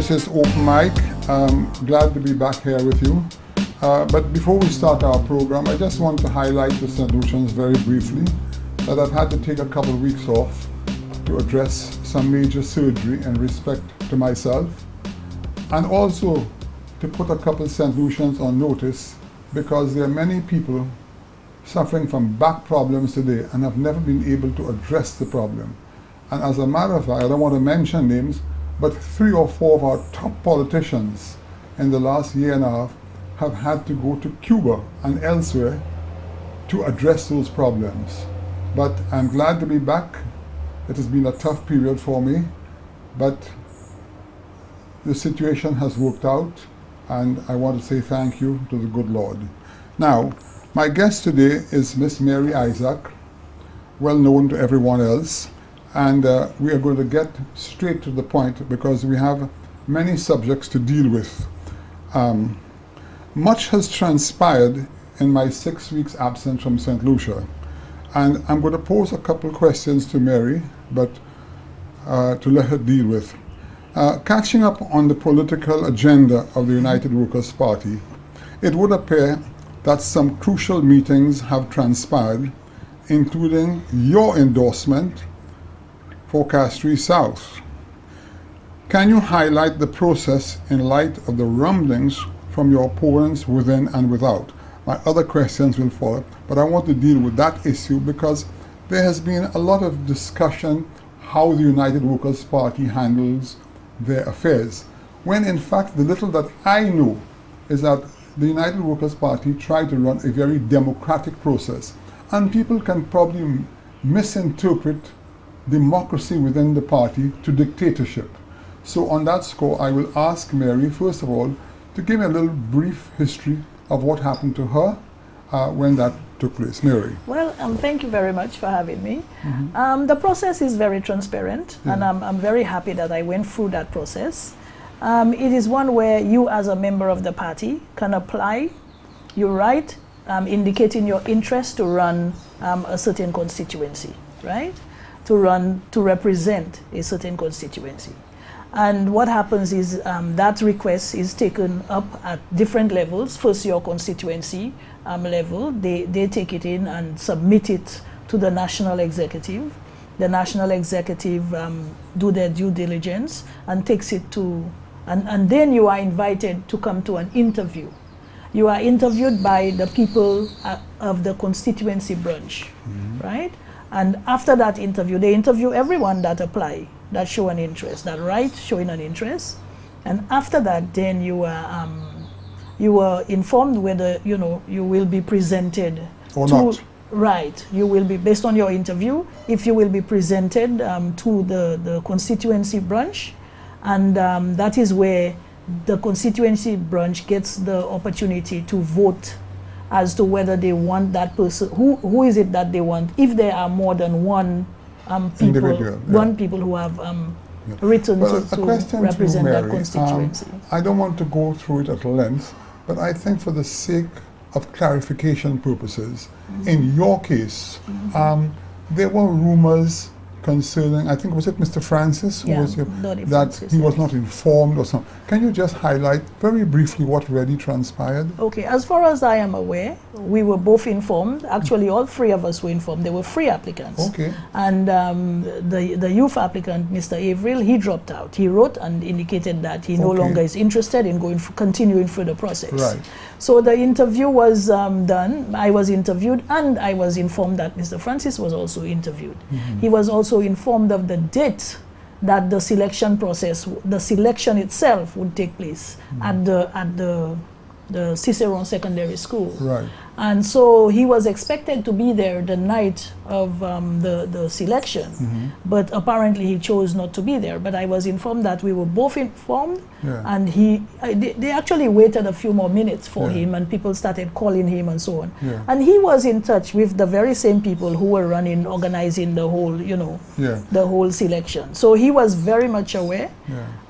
This is Open Mic. Glad to be back here with you. But before we start our program, I just want to highlight to St. Lucians very briefly that I've had to take a couple of weeks off to address some major surgery in respect to myself, and also to put a couple of St. Lucians on notice, because there are many people suffering from back problems today and have never been able to address the problem. And as a matter of fact, I don't want to mention names, but 3 or 4 of our top politicians in the last year and a half have had to go to Cuba and elsewhere to address those problems. But I'm glad to be back. It has been a tough period for me, but the situation has worked out, and I want to say thank you to the good Lord. Now, my guest today is Miss Mary Isaac, well known to everyone else. And we are going to get straight to the point because we have many subjects to deal with. Much has transpired in my 6 weeks absence from St. Lucia. And I'm going to pose a couple questions to Mary, but to let her deal with. Catching up on the political agenda of the United Workers' Party, it would appear that some crucial meetings have transpired, including your endorsement for Castries South. Can you highlight the process in light of the rumblings from your opponents within and without? My other questions will follow, but I want to deal with that issue because there has been a lot of discussion how the United Workers' Party handles their affairs, when in fact the little that I know is that the United Workers' Party tried to run a very democratic process, and people can probably misinterpret democracy within the party to dictatorship. So on that score, I will ask Mary, first of all, to give me a little brief history of what happened to her when that took place. Mary. Well, thank you very much for having me. The process is very transparent, and I'm very happy that I went through that process. It is one where you as a member of the party can apply, you write, indicating your interest to run a certain constituency, right? To represent a certain constituency. And what happens is that request is taken up at different levels. First, your constituency level, they take it in and submit it to the national executive. The national executive do their due diligence and takes it to, and then you are invited to come to an interview. You are interviewed by the people of the constituency branch, right? And after that interview, they interview everyone that apply, that show an interest, that write showing an interest. And after that, then you are informed whether you will be presented or not. Right, you will be, based on your interview, if you will be presented to the constituency branch, and that is where the constituency branch gets the opportunity to vote as to whether they want that person, who is it that they want, if there are more than one people who have written to represent that constituency. I don't want to go through it at length, but I think for the sake of clarification purposes, in your case, there were rumors concerning, I think, was it Mr. Francis who was here, that he was not informed or something. Can you just highlight very briefly what really transpired? Okay, as far as I am aware, we were both informed. Actually, all 3 of us were informed. They were 3 applicants. Okay. And the youth applicant, Mr. Averill, he dropped out. He wrote and indicated that he no longer is interested in continuing through the process. Right. So the interview was done. I was interviewed, and I was informed that Mr. Francis was also interviewed. He was also informed of the date that the selection process, the selection itself would take place at the Cicerone Secondary School. Right. And so he was expected to be there the night of the selection, but apparently he chose not to be there. But I was informed that we were both informed, and they actually waited a few more minutes for him, and people started calling him and so on. And he was in touch with the very same people who were organizing the whole, the whole selection. So he was very much aware,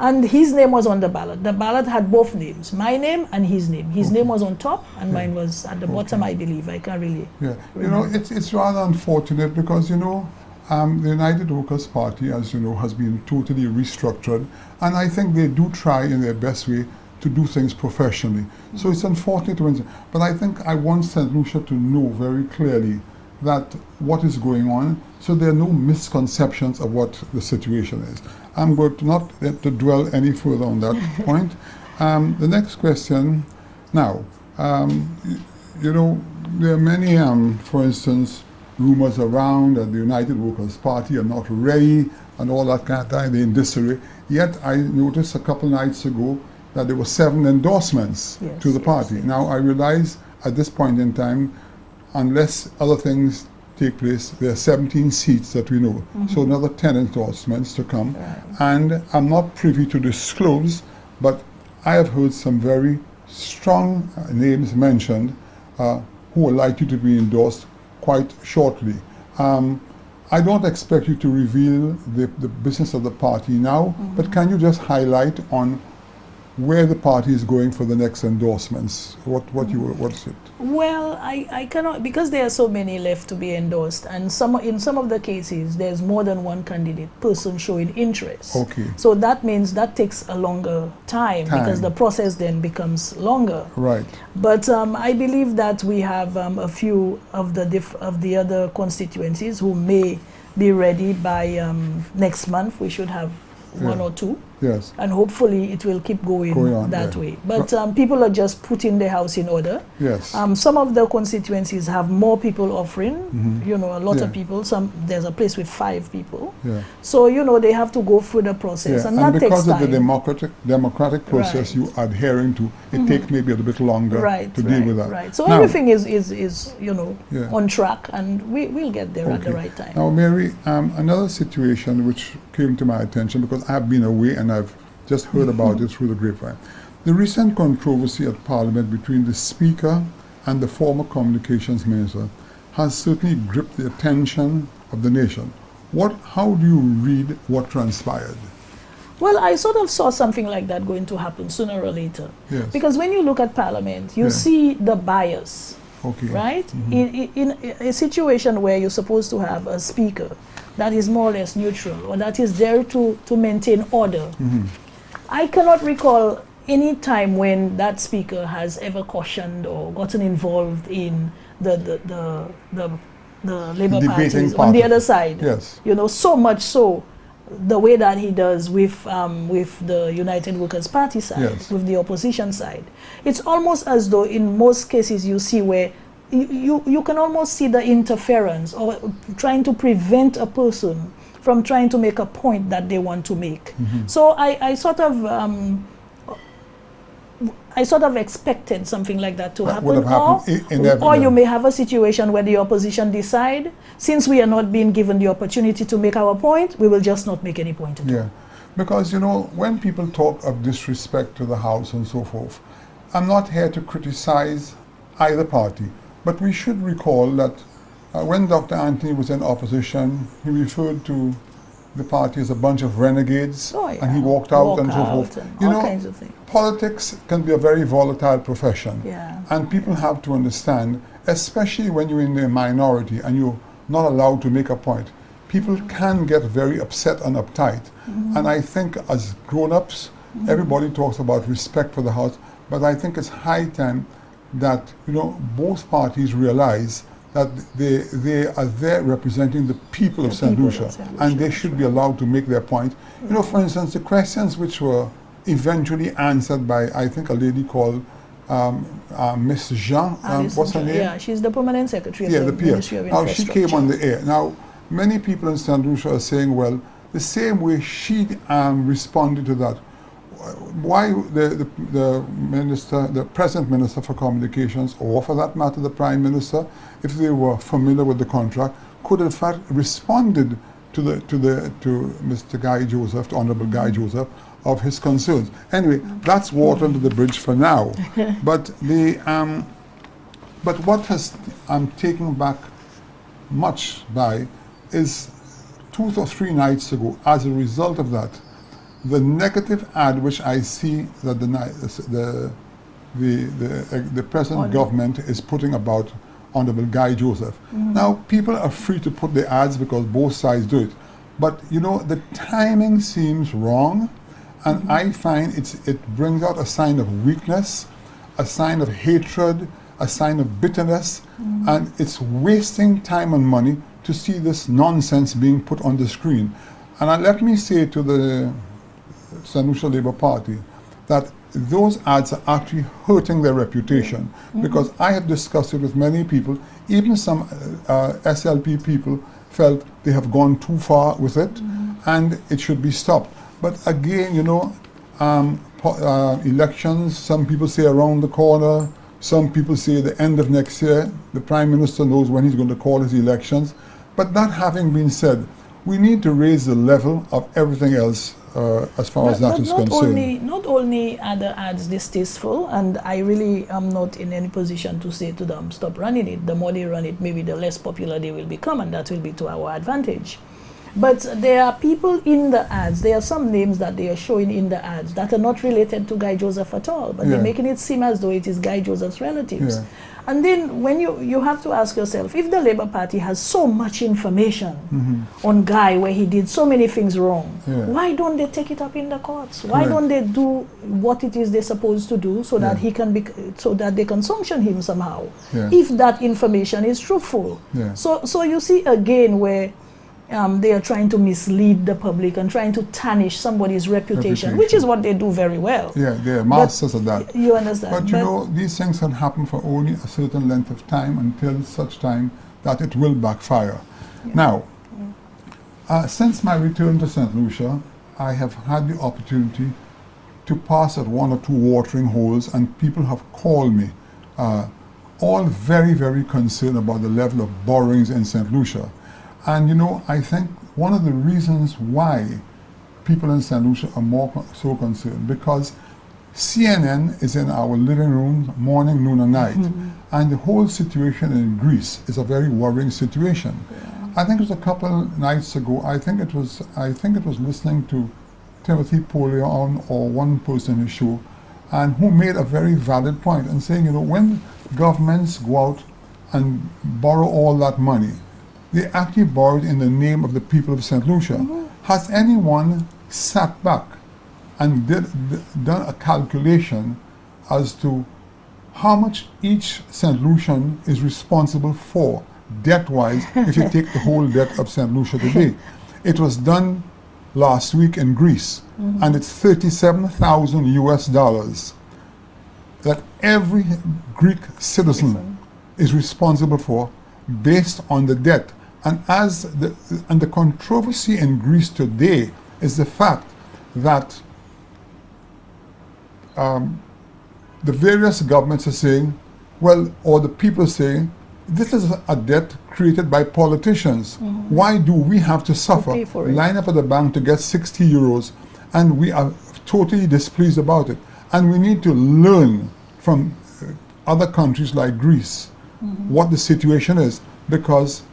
and his name was on the ballot. The ballot had both names, my name and his name. His name was on top, and mine was at the bottom, I believe. I can't really. You know, it's rather unfortunate because The United Workers' Party, as you know, has been totally restructured, and I think they do try in their best way to do things professionally. So it's unfortunate, but I think I want St. Lucia to know very clearly that what is going on, so there are no misconceptions of what the situation is. I'm going to not to dwell any further on that point. The next question, now, you know, there are many, for instance, rumors around that the United Workers' Party are not ready and all that kind of thing, they're in disarray. Yet I noticed a couple nights ago that there were 7 endorsements to the party. Now I realize at this point in time, unless other things take place, there are 17 seats that we know. So another 10 endorsements to come. Right. And I'm not privy to disclose, but I have heard some very strong names mentioned who are likely to be endorsed quite shortly. I don't expect you to reveal the business of the party now, but can you just highlight on where the party is going for the next endorsements? What's it? Well, I cannot, because there are so many left to be endorsed, and in some of the cases there's more than one candidate person showing interest. Okay. So that means that takes a longer time because the process then becomes longer. Right. But I believe that we have a few of the other constituencies who may be ready by next month. We should have one or two. Yes. And hopefully it will keep going on that way. But people are just putting their house in order. Yes. Some of the constituencies have more people offering, you know, a lot of people. There's a place with 5 people. Yeah. So, you know, they have to go through the process, and that takes time. Because of the democratic process you are adhering to, it takes maybe a little bit longer to deal with that. Right. So now, everything is you know, on track, and we'll get there at the right time. Now, Mary, another situation which came to my attention because I've been away and I've just heard about it through the grapevine. The recent controversy at Parliament between the Speaker and the former Communications Minister has certainly gripped the attention of the nation. How do you read what transpired? Well, I sort of saw something like that going to happen sooner or later. Yes. Because when you look at Parliament, you see the bias, right? In a situation where you're supposed to have a Speaker that is more or less neutral, or that is there to maintain order. I cannot recall any time when that Speaker has ever cautioned or gotten involved in the Labour parties on the other side. Yes. You know, so much so the way that he does with the United Workers' Party side, with the opposition side. It's almost as though in most cases you see where you can almost see the interference or trying to prevent a person from trying to make a point that they want to make. So I sort of expected something like that to happen. Or you may have a situation where the opposition decide, since we are not being given the opportunity to make our point, we will just not make any point at all. Because, you know, when people talk of disrespect to the House and so forth, I'm not here to criticize either party. But we should recall that when Dr. Anthony was in opposition, he referred to the party as a bunch of renegades, and he walked out and so forth. You know, kinds of things. Politics can be a very volatile profession, and people have to understand, especially when you're in the minority and you're not allowed to make a point, people can get very upset and uptight. And I think as grown-ups, everybody talks about respect for the House, but I think it's high time that, you know, both parties realize that they are there representing the people of St. Lucia, and they should be allowed to make their point. You know, for instance, the questions which were eventually answered by, I think, a lady called Miss Jean, what's her name? Yeah, she's the permanent secretary of the Ministry of Now, she Infrastructure. came on the air. Now, many people in St. Lucia are saying, well, the same way she responded to that, why the minister, the present Minister for Communications, or for that matter the Prime Minister, if they were familiar with the contract, could in fact responded to Mr. Guy Joseph, the Honourable Guy Joseph, of his concerns. Anyway, that's water under the bridge for now. But what I'm taken back much by is 2 or 3 nights ago, as a result of that, the negative ad which I see that the present government is putting about Honorable Guy Joseph. Now, people are free to put their ads because both sides do it. But, you know, the timing seems wrong, and I find it brings out a sign of weakness, a sign of hatred, a sign of bitterness, and it's wasting time and money to see this nonsense being put on the screen. And let me say to the St. Lucia Labour Party that those ads are actually hurting their reputation, because I have discussed it with many people. Even some SLP people felt they have gone too far with it, and it should be stopped. But again, you know, elections, some people say around the corner, some people say the end of next year. The Prime Minister knows when he's going to call his elections. But that having been said, we need to raise the level of everything else as far as that is concerned. Not only are the ads distasteful, and I really am not in any position to say to them, stop running it. The more they run it, maybe the less popular they will become, and that will be to our advantage. But there are people in the ads, there are some names that they are showing in the ads that are not related to Guy Joseph at all, but they're making it seem as though it is Guy Joseph's relatives. And then when you have to ask yourself, if the Labour Party has so much information on Guy where he did so many things wrong, why don't they take it up in the courts? Why don't they do what it is they're supposed to do so that he can be, so that they can sanction him somehow, if that information is truthful? So you see again where they are trying to mislead the public and trying to tarnish somebody's reputation, which is what they do very well. Yeah, they are masters of that. You understand? But you know, these things can happen for only a certain length of time, until such time that it will backfire. Now, since my return to St. Lucia, I have had the opportunity to pass at one or two watering holes, and people have called me, all very, very concerned about the level of borrowings in St. Lucia. And you know, I think one of the reasons why people in St. Lucia are more so concerned, because CNN is in our living room morning, noon and night. And the whole situation in Greece is a very worrying situation. I think it was a couple nights ago, I think it was listening to Timothy Polion or one person in his show, and who made a very valid point and saying, you know, when governments go out and borrow all that money, they actually borrowed in the name of the people of St. Lucia. Has anyone sat back and done a calculation as to how much each St. Lucian is responsible for, debt-wise, if you take the whole debt of St. Lucia today? It was done last week in Greece, and it's $37,000 US that every Greek citizen is responsible for, based on the debt. And the controversy in Greece today is the fact that the various governments are saying, well, or the people are saying, this is a debt created by politicians. Why do we have to suffer, line up at the bank to get 60 euros, and we are totally displeased about it? And we need to learn from other countries like Greece what the situation is, because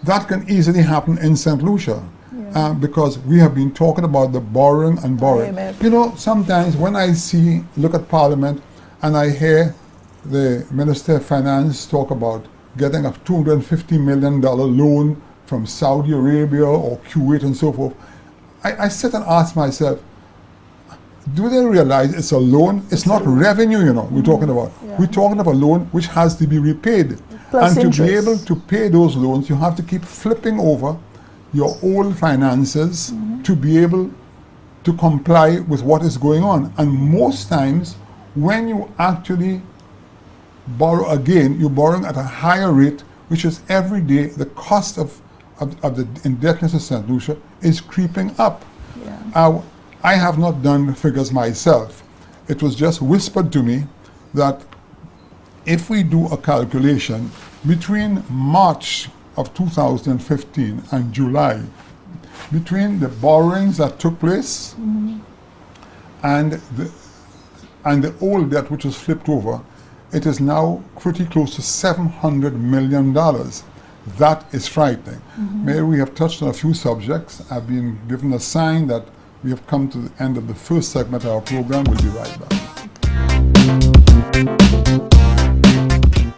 that can easily happen in St. Lucia, because we have been talking about the borrowing and borrowing. You know, sometimes when I look at Parliament and I hear the Minister of Finance talk about getting a $250 million loan from Saudi Arabia or Kuwait and so forth, I sit and ask myself, do they realize it's a loan? It's not revenue, you know, we're talking about. We're talking about a loan which has to be repaid. Plus and interest. To be able to pay those loans, you have to keep flipping over your old finances to be able to comply with what is going on. And most times, when you actually borrow again, you're borrowing at a higher rate, which is every day the cost of the indebtedness of St. Lucia is creeping up. I have not done the figures myself. It was just whispered to me that if we do a calculation between March of 2015 and July, between the borrowings that took place and the old debt which was flipped over, it is now pretty close to $700 million. That is frightening. Mary, we have touched on a few subjects. I've been given a sign that we have come to the end of the first segment of our program. We'll be right back.